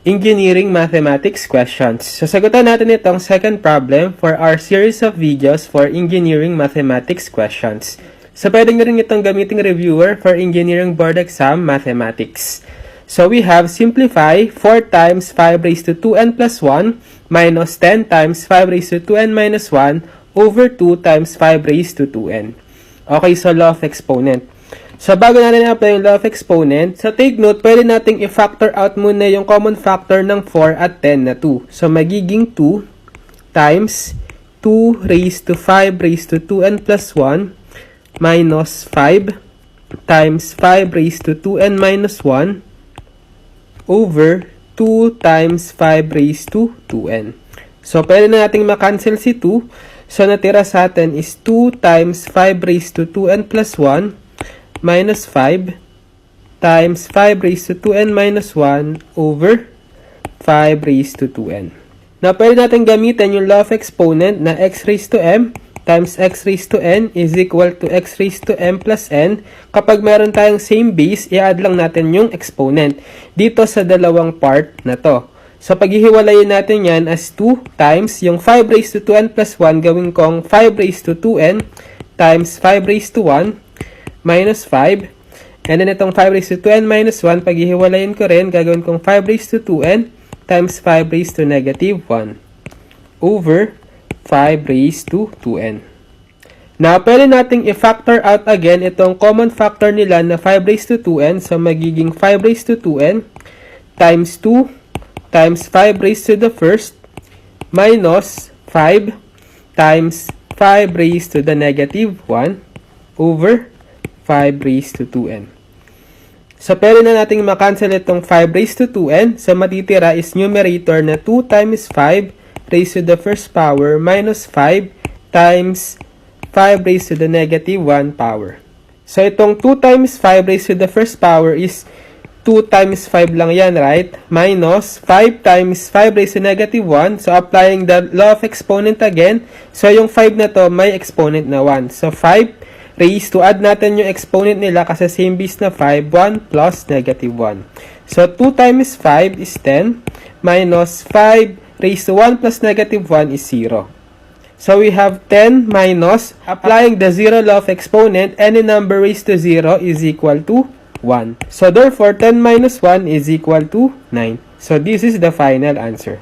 engineering mathematics questions. Sasagutan natin itong second problem for our series of videos for engineering mathematics questions. So, pwede nyo rin itong gamiting reviewer for engineering board exam mathematics. So, we have simplify 4 times 5 raised to 2n plus 1 minus 10 times 5 raised to 2n minus 1 over 2 times 5 raised to 2n. Okay, so law of exponent. So, bago natin i-apply yung law of exponent, so take note, pwede nating i-factor out muna yung common factor ng 4 at 10 na 2. So, magiging 2 times 2 raised to 5 raised to 2n plus 1 minus 5 times 5 raised to 2n minus 1 over 2 times 5 raised to 2n. So, pwede na nating makancel si 2. So, natira sa atin is 2 times 5 raised to 2n plus 1 minus 5 times 5 raised to 2n minus 1 over 5 raised to 2n. Now, pwede natin gamitin yung law of exponent na x raised to m times x raised to n is equal to x raised to m plus n. Kapag meron tayong same base, i-add lang natin yung exponent dito sa dalawang part na to. So, paghihiwalayin natin yan as 2 times yung 5 raised to 2n plus 1 gawin kong 5 raised to 2n times 5 raised to 1 minus 5. And then itong 5 raised to 2n minus 1, paghihiwalayin ko rin, gagawin kong 5 raised to 2n times 5 raised to negative 1 over 5 raised to 2n. Now, pwede nating i-factor out again itong common factor nila na 5 raised to 2n. So, magiging 5 raised to 2n times 2 times 5 raised to the first minus 5 times 5 raised to the negative 1 over 5 raised to 2n. So, pwede na nating makancel itong 5 raised to 2n. So, matitira is numerator na 2 times 5 raised to the first power minus 5 times 5 raised to the negative 1 power. So, itong 2 times 5 raised to the first power is 2 times 5 lang yan, right? Minus 5 times 5 raised to negative 1. So, applying the law of exponent again. So, yung 5 na to, may exponent na 1. So, 5 raised to, add natin yung exponent nila kasi same base na 5, 1 plus negative 1. So, 2 times 5 is 10 minus 5 raised to 1 plus negative 1 is 0. So, we have 10 minus, applying the 0 law of exponent, any number raised to 0 is equal to 1. So, therefore, 10 minus 1 is equal to 9. So, this is the final answer.